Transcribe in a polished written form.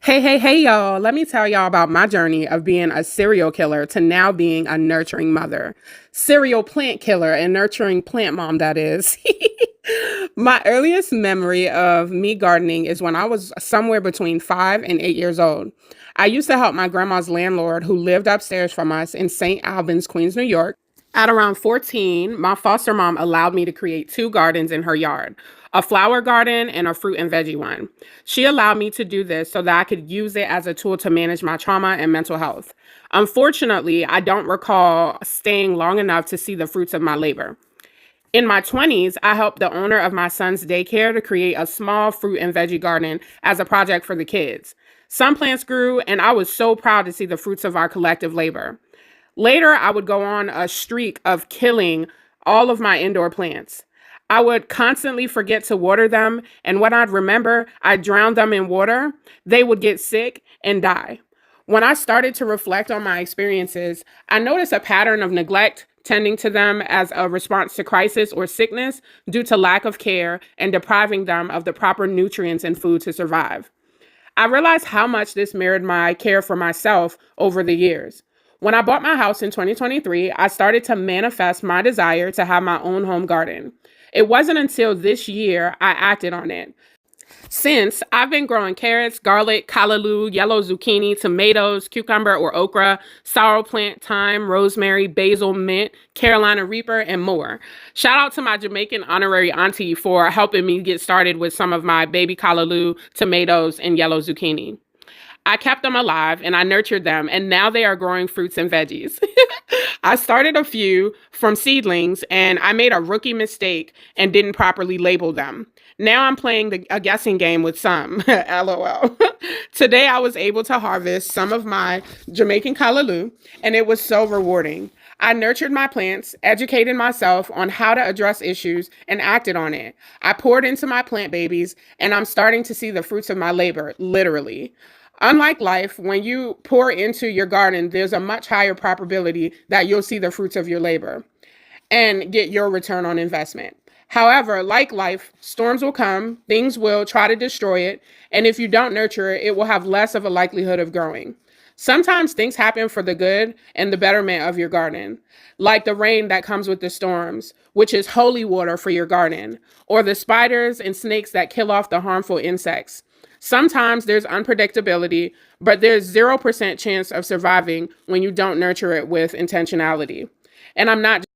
Hey, y'all. Let me tell y'all about my journey of being a serial killer to now being a nurturing mother. Serial plant killer and nurturing plant mom, that is. My earliest memory of me gardening is when I was somewhere between 5 and 8 years old. I used to help my grandma's landlord, who lived upstairs from us in St. Albans, Queens, New York. At around 14, my foster mom allowed me to create two gardens in her yard, a flower garden and a fruit and veggie one. She allowed me to do this so that I could use it as a tool to manage my trauma and mental health. Unfortunately, I don't recall staying long enough to see the fruits of my labor. In my 20s, I helped the owner of my son's daycare to create a small fruit and veggie garden as a project for the kids. Some plants grew, and I was so proud to see the fruits of our collective labor. Later, I would go on a streak of killing all of my indoor plants. I would constantly forget to water them, and when I'd remember, I'd drown them in water. They would get sick and die. When I started to reflect on my experiences, I noticed a pattern of neglect, tending to them as a response to crisis or sickness due to lack of care and depriving them of the proper nutrients and food to survive. I realized how much this mirrored my care for myself over the years. When I bought my house in 2023, I started to manifest my desire to have my own home garden. It wasn't until this year I acted on it. Since I've been growing carrots, garlic, callaloo, yellow zucchini, tomatoes, cucumber or okra, sorrel plant, thyme, rosemary, basil, mint, Carolina Reaper, and more. Shout out to my Jamaican honorary auntie for helping me get started with some of my baby callaloo, tomatoes, and yellow zucchini. I kept them alive and I nurtured them, and now they are growing fruits and veggies. I started a few from seedlings and I made a rookie mistake and didn't properly label them. Now I'm playing a guessing game with some. LOL. Today I was able to harvest some of my Jamaican callaloo, and it was so rewarding. I nurtured my plants, educated myself on how to address issues, and acted on it. I poured into my plant babies, and I'm starting to see the fruits of my labor, literally. Unlike life, when you pour into your garden, there's a much higher probability that you'll see the fruits of your labor and get your return on investment. However, like life, storms will come, things will try to destroy it, and if you don't nurture it, it will have less of a likelihood of growing. Sometimes things happen for the good and the betterment of your garden, like the rain that comes with the storms, which is holy water for your garden, or the spiders and snakes that kill off the harmful insects. Sometimes there's unpredictability, but there's 0% chance of surviving when you don't nurture it with intentionality. And I'm not